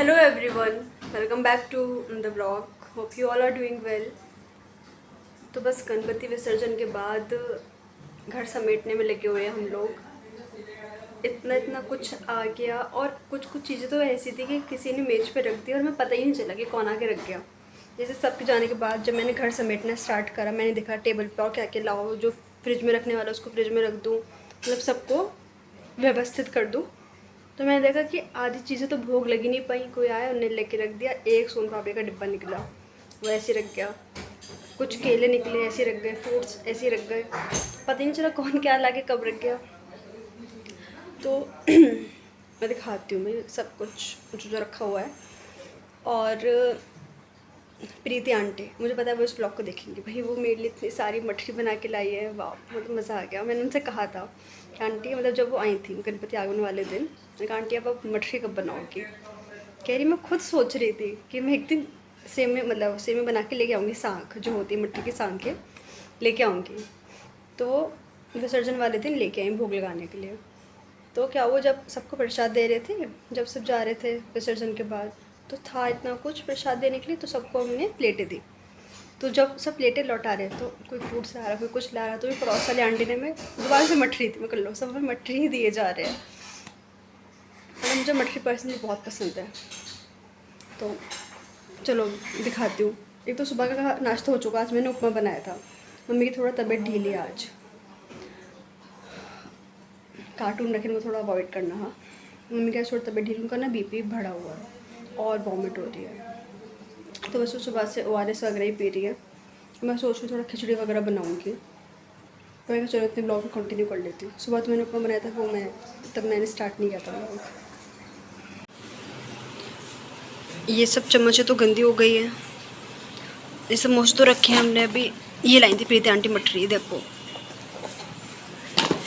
Hello everyone, welcome back to the vlog. Hope you all are doing well. तो बस गणपति विसर्जन के बाद घर समेटने में लगे हुए हैं हम लोग। इतना इतना कुछ आ गया और कुछ कुछ चीज़ें तो ऐसी थी कि किसी ने मेज पे रख दी और मैं पता ही नहीं चला कि कौन आके रख गया। जैसे सबके जाने के बाद जब मैंने घर समेटना स्टार्ट करा, मैंने देखा टेबल पर और क्या क्या लाओ, जो फ्रिज में रखने वाला उसको फ्रिज में रख दूँ, मतलब सबको व्यवस्थित कर दूँ। तो मैंने देखा कि आधी चीज़ें तो भोग लगी नहीं पाई। कोई आया उन्हें लेके रख दिया। एक सोन पापड़ी का डिब्बा निकला, वो ऐसे रख गया। कुछ केले निकले ऐसे रख गए, फ्रूट्स ऐसे रख गए। पता ही नहीं चला कौन क्या लाके कब रख गया। तो मैं दिखाती हूँ मैं सब कुछ जो रखा हुआ है। और प्रीति आंटी, मुझे पता है वो इस ब्लॉग को देखेंगी। भाई वो मेरे लिए इतनी सारी मठरी बना के लाई है, वाह मतलब मज़ा आ गया। मैंने उनसे कहा था कि आंटी, मतलब जब वो आई थी गणपति आगमन वाले दिन, मैंने कहा आंटी आप मठरी कब बनाओगी। कह रही मैं खुद सोच रही थी कि मैं एक दिन सेमे बना के लेके आऊँगी, साँख जो होती है मिट्टी की साँखें लेके आऊँगी। तो विसर्जन वाले दिन लेके आई भोग लगाने के लिए। तो क्या वो जब सबको प्रसाद दे रहे थे, जब सब जा रहे थे विसर्जन के बाद, तो था इतना कुछ प्रसाद देने के लिए, तो सबको हमने प्लेटें दी। तो जब सब प्लेटें लौटा रहे तो कोई फ्रूट्स ला रहा, कोई कुछ ला रहा, तो पड़ोस वाले आंटी ने मैं दोबारा से मठरी थी, मैं कर लो सब मठरी ही दिए जा रहे हैं। और मुझे मठरी पर्सनली बहुत पसंद है। तो चलो दिखाती हूँ। एक तो सुबह का नाश्ता हो चुका, आज मैंने उपमा बनाया था। मम्मी की थोड़ा तबीयत ढीली है आज, कार्टून रखने में थोड़ा अवॉइड करना। हाँ, मम्मी का थोड़ा तबीयत ढीली, उनका ना बीपी बढ़ा हुआ है और वॉमिट हो रही है। तो बस वो सुबह से ORS वगैरह ही पी रही है। मैं सोच रही हूँ थोड़ा खिचड़ी वगैरह बनाऊँगी। तो मैं चलो इतने ब्लॉग में कंटिन्यू कर लेती हूँ। सुबह तो मैंने उपमा बनाया था, वो मैंने स्टार्ट नहीं किया था ब्लॉग। ये सब चम्मचें तो गंदी हो गई है। ये सब मोछ तो रखे हैं हमने अभी। ये लाई थी प्रीति आंटी मठरी, देखो।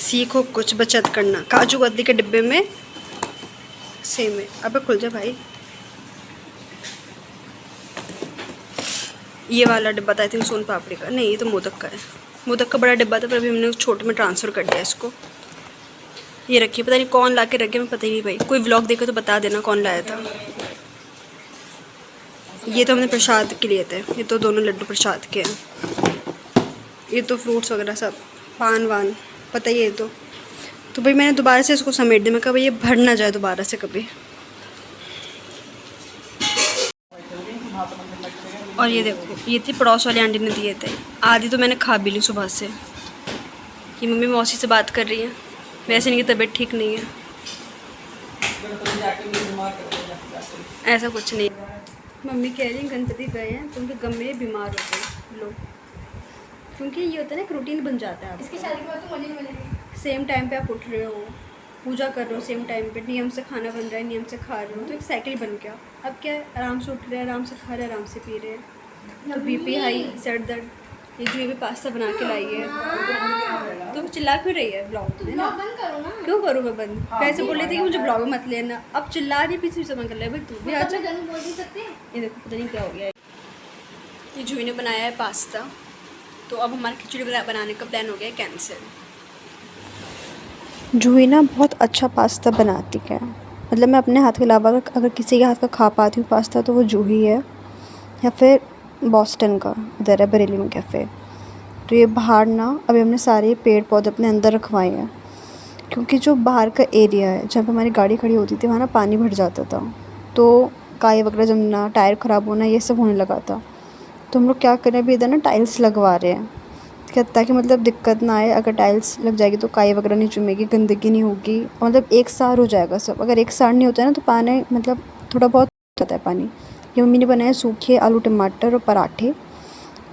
सीखो कुछ बचत करना। काजू कतली के डिब्बे में सेम है। अबे खुल जा भाई। ये वाला डिब्बा था आई थिंक सोन पापड़ी का, नहीं ये तो मोदक का है। मोदक का बड़ा डिब्बा था, पर अभी हमने छोटे में ट्रांसफ़र कर दिया इसको। ये रखिए, पता नहीं कौन ला के रखे, मैं पता ही नहीं भाई। कोई व्लॉग देखो तो बता देना कौन लाया था। ये तो हमने प्रसाद के लिए थे, ये तो दोनों लड्डू प्रसाद के हैं। ये तो फ्रूट्स वगैरह सब, पान वान पता ही है। तो भाई मैंने दोबारा से इसको समेट दिया। मैं कहा भाई ये भर ना जाए दोबारा से कभी। और ये देखो, ये थी पड़ोस वाली आंटी ने दिए थे। आधी तो मैंने खा भी ली सुबह से। ये मम्मी मौसी से बात कर रही है, वैसे इनकी तबीयत ठीक नहीं है, ऐसा कुछ नहीं। मम्मी कह रही हैं गणपति गए हैं तो उनके गम में बीमार हो गए लोग, क्योंकि ये होता है ना एक रूटीन बन जाता है। इसकी शादी के बाद तो मजे मिलेंगे। सेम टाइम पे आप उठ रहे हो, पूजा कर रहे हो, सेम टाइम पे नियम से खाना बन रहा है, नियम से खा रहे हो, तो एक साइकिल बन गया। अब क्या है, आराम से उठ रहे हैं, आराम से खा रहे हैं, आराम से पी रहे हैं। तो बीपी हाई, सर दर्द। ये जो ये भी पास्ता बना के लाई है, तो चिल्ला क्यों रही है ब्लॉग में ना? क्यों करूँ मैं बंद? कैसे बोल रही थी कि मुझे ब्लॉग में मत लेना, अब चिल्ला रही पीछे से। मन कर ले भाई तू भी अच्छा। ये देखो पता नहीं क्या हो गया है। ये जूही ने बनाया है पास्ता, तो अब हमारा खिचड़ी बनाने का प्लान हो गया है कैंसिल। जूही ना बहुत अच्छा पास्ता बनाती है। मतलब मैं अपने हाथ के अलावा अगर किसी के हाथ का खा पाती हूँ पास्ता तो वो जूही है, या फिर बॉस्टन का इधर है बरेली में कैफ़े। तो ये बाहर ना अभी हमने सारे पेड़ पौधे अपने अंदर रखवाए हैं, क्योंकि जो बाहर का एरिया है जहाँ पर हमारी गाड़ी खड़ी होती थी वहाँ ना पानी भर जाता था, तो काई वगैरह जमना, टायर ख़राब होना, ये सब होने लगा था। तो हम लोग क्या करें, अभी इधर ना टाइल्स लगवा रहे हैं, ताकि मतलब दिक्कत ना आए। अगर टाइल्स लग जाएगी तो काई वगैरह नहीं जमेगी, गंदगी नहीं होगी, मतलब एक सार हो जाएगा सब। अगर एक सार नहीं होता है ना तो पानी मतलब थोड़ा बहुत जाता है पानी। ये मम्मी ने बनाया सूखे आलू टमाटर और पराठे।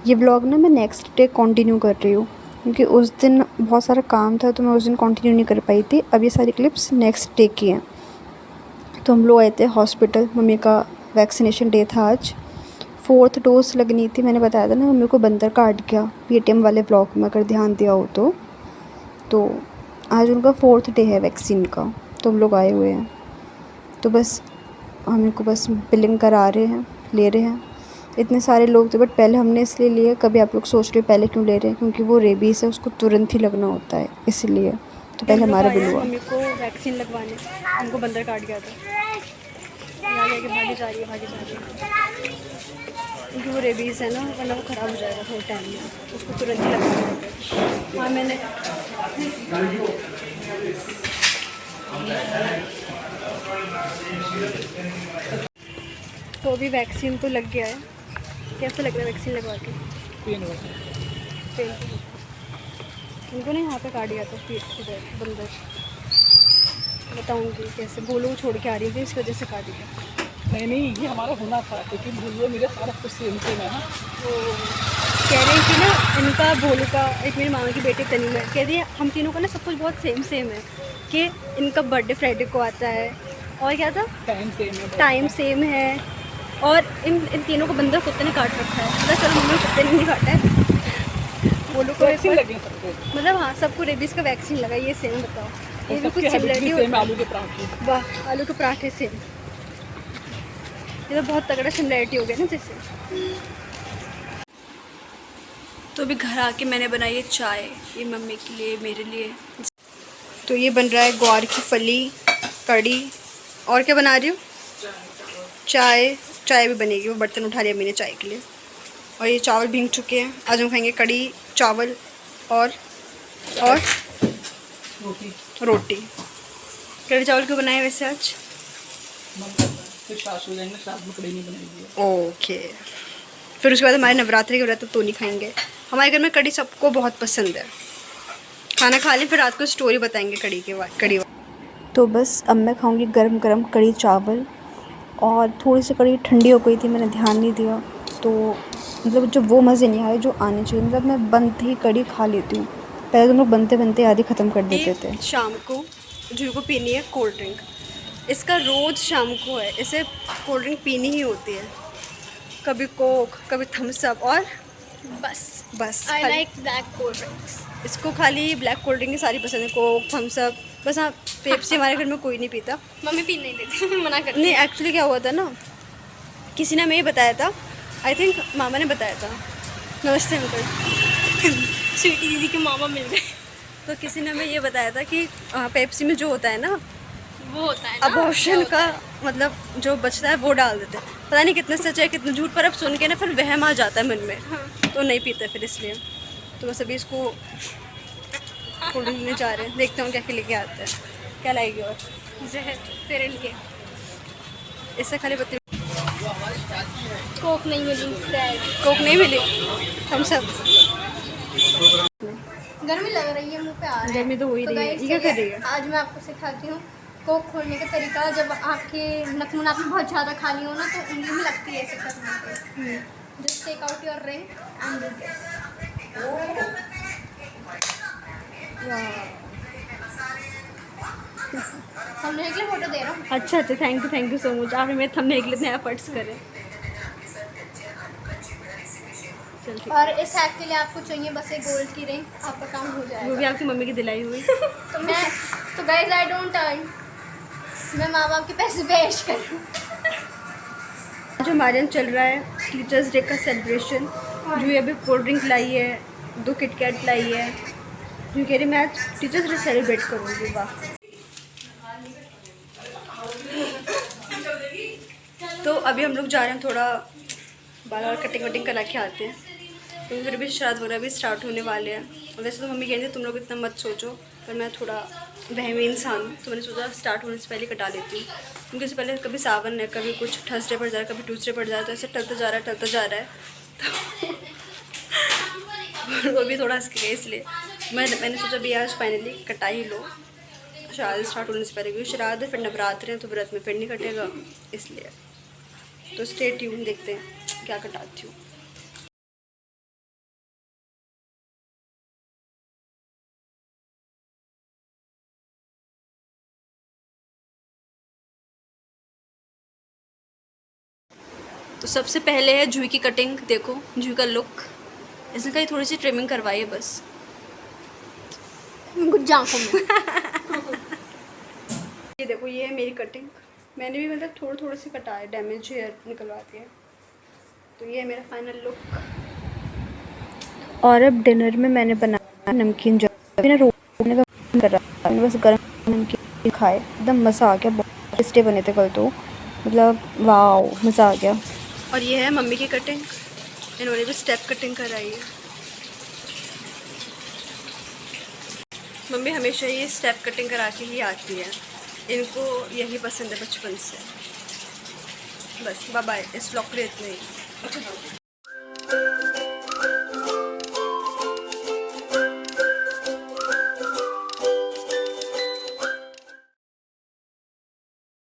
ये व्लॉग ना मैं नेक्स्ट डे कंटिन्यू कर रही हूँ, क्योंकि उस दिन बहुत सारा काम था तो मैं उस दिन कंटिन्यू नहीं कर पाई थी। अब ये सारी क्लिप्स नेक्स्ट डे की हैं। तो हम लोग आए थे हॉस्पिटल, मम्मी का वैक्सीनेशन डे था आज। 4th डोज लगनी थी, मैंने बताया था ना मम्मी को बंदर काट गया, पेटीएम वाले ब्लॉग में अगर ध्यान दिया हो तो आज उनका 4th डे है वैक्सीन का। तो हम लोग आए हुए हैं, तो बस हमें को बस बिलिंग करा रहे हैं, ले रहे हैं। इतने सारे लोग थे, बट पहले हमने इसलिए लिए, कभी आप लोग सोच रहे हो पहले क्यों ले रहे हैं, क्योंकि वो रेबीज़ है, उसको तुरंत ही लगना होता है, इसलिए तो पहले हमारा बिल हुआ। मम्मी को वैक्सीन लगवाने, उनको बंदर काट गया था। यहाँ जाके भाग भागी जा रही है भागी जा रही है, क्योंकि वो रेबीज़ है ना, वरना वो ख़राब हो जाएगा थोड़े टाइम में, उसको तुरंत ही लगाना होता है। हाँ मैंने तो अभी वैक्सीन तो लग गया है। कैसा लग रहा है वैक्सीन लगवा के? पेन उनको ना यहाँ पे काट दिया था पीठ इधर बंदर। बताऊँगी कैसे, बोलो छोड़ के आ रही थी इस वजह से काट दिया। नहीं ये हमारा होना था, क्योंकि भूलो मेरे सारा कुछ सेम सेम है ना। तो कह रहे हैं कि ना इनका भोलू का, एक मेरी मामा की बेटी तनीम है, कह रही है हम तीनों का ना सब कुछ बहुत सेम सेम है, कि इनका बर्थडे फ्राइडे को आता है और क्या था, टाइम सेम है, और इन तीनों को बंदर कुत्ते ने काट रखा है। मतलब चलो मम्मी कुत्ते ने नहीं काटा है, भोलू को वैक्सीन लगी सबको, मतलब हाँ सबको रेबीज़ का वैक्सीन लगा। ये सेम बताओ, ये भी कुछ सिमिलरिटी सेम आलू के पराठे। वाह आलू के पराठे सेम, ये तो बहुत तगड़ा सिमिलरिटी हो गया ना जैसे। तो अभी घर आके मैंने बनाई है चाय, ये मम्मी के लिए मेरे लिए। तो ये बन रहा है ग्वार की फली कड़ी, और क्या बना रही हूँ, चाय भी बनेगी। वो बर्तन उठा लिया मैंने चाय के लिए, और ये चावल भीग चुके हैं। आज हम खाएंगे कड़ी चावल और रोटी। कड़ी चावल क्यों बनाए वैसे आज? ओके, फिर उसके बाद हमारे नवरात्रि के व्रत तो नहीं खाएंगे। हमारे घर में कड़ी सबको बहुत पसंद है। खाना खा लें फिर रात को स्टोरी बताएंगे कड़ी के बाद। कड़ी तो बस अब मैं खाऊंगी गरम गरम कड़ी चावल, और थोड़ी सी कड़ी ठंडी हो गई थी, मैंने ध्यान नहीं दिया, तो मतलब जो वो मज़े नहीं आए जो आने चाहिए। मतलब मैं बनते ही कड़ी खा लेती हूँ, पहले तो लोग बनते बनते आधी ख़त्म कर देते थे। शाम को जू को पीनी है कोल्ड ड्रिंक, इसका रोज़ शाम को है, इसे कोल्ड ड्रिंक पीनी ही होती है, कभी कोक कभी थम्स अप, और बस I like black cold drinks. इसको खाली ब्लैक कोल्ड ड्रिंक की सारी पसंद है, कोक थम्स अप बस। हाँ पेप्सी हमारे घर में कोई नहीं पीता। मम्मी पीने नहीं देती मना करती नहीं एक्चुअली क्या हुआ था ना, किसी ने हमें ये बताया था, आई थिंक मामा ने बताया था। नमस्ते अंकल। स्वीटी दीदी के मामा मिल गए। तो किसी ने हमें ये बताया था कि पेप्सी में जो होता है ना, वो होता है ना अबॉर्शन का मतलब जो बचता है वो डाल देते हैं। पता नहीं कितने सच है कितने झूठ, पर अब सुन के ना फिर वहम आ जाता है मन में। तो नहीं पीते फिर इसलिए। तो बस अभी इसको कोल्ड ड्रिंक लेने जा रहे हैं, देखते हैं क्या क्या लेके आते हैं। क्या लाएगी और जहर तेरे लिए। इससे खाली पत्ती कोक नहीं मिली, कोक नहीं मिली, थम्स अप। गर्मी लग रही है, मुंह पे आ रहा है। गर्मी तो हो ही रही है। guys, ये क्या कर रही है? आज मैं आपको सिखाती हूँ कोक खोलने का तरीका। जब आपके नखून आपने बहुत ज़्यादा खा ली हो ना, तो उंगली में लगती है ऐसे करने पे। Just take out your ring and do this. हमने एक फोटो दे रहा हूँ। अच्छा थैंक यू सो मच, आपने मेरे थंबनेल के लिए इतने एफर्ट्स करे। चल ठीक। और इस हैक के लिए आपको चाहिए बस एक गोल्ड की रिंग, आपका काम हो वो जाएगा। भी आपकी मम्मी की दिलाई हुई। तो गाइस आई डोंट अर्न, मैं माँ बाप के पैसे वेस्ट करूँ। जो हमारे यहाँ चल रहा है टीचर्स डे का सेलिब्रेशन, जो ये अभी कोल्ड ड्रिंक लाई है, 2 किटकैट लाई है, जो कह रही मैं आज टीचर्स डे सेलिब्रेट करूँगी। वाह। तो अभी हम लोग जा रहे हैं, थोड़ा बाल और कटिंग वटिंग करा के आते हैं, क्योंकि फिर भी श्राद्ध वगैरह भी स्टार्ट होने वाले हैं। और वैसे तो मम्मी कहती तुम लोग इतना मत सोचो, पर मैं थोड़ा वहमी इंसान हूँ, तो मैंने सोचा स्टार्ट होने से पहले कटा लेती हूँ, क्योंकि इससे पहले कभी सावन है, कभी कुछ थर्सडे पड़ जा रहा है, कभी ट्यूसडे पड़ जा रहा है, तो ऐसे टलता जा रहा है तो वो भी थोड़ा हंस के गए, इसलिए मैंने सोचा भी आज फाइनली कटा ही लो, श्राद्ध स्टार्ट होने से पहले, क्योंकि श्राद्ध फिर नवरात्र हैं तो व्रत में फिर नहीं कटेगा, इसलिए। तो स्टे ट्यून, देखते हैं क्या कटाती हूँ। तो सबसे पहले है जूही की कटिंग। देखो जूही का लुक, इसने कहीं थोड़ी सी ट्रिमिंग करवाई है बस कुछ आंखों में। ये देखो, ये है मेरी कटिंग। मैंने भी मतलब थोड़े से कटाए, डैमेज हेयर निकलवा दिए। तो ये है मेरा फाइनल लुक। और अब डिनर में मैंने बनाया नमकीन जलेबी। मैंने रोने का मन कर रहा था, मैंने बस गर्म नमकीन खाए, एकदम मज़ा आ गया। बहुत टेस्टी बने थे कल तो। मतलब वाह, मज़ा आ गया। और ये है मम्मी की कटिंग, इन्होंने भी स्टेप कटिंग कराई है। मम्मी हमेशा ये स्टेप कटिंग करा के ही आती है, इनको यही पसंद है बचपन से। बस बाय बाय, इस ब्लॉग के लिए इतना ही।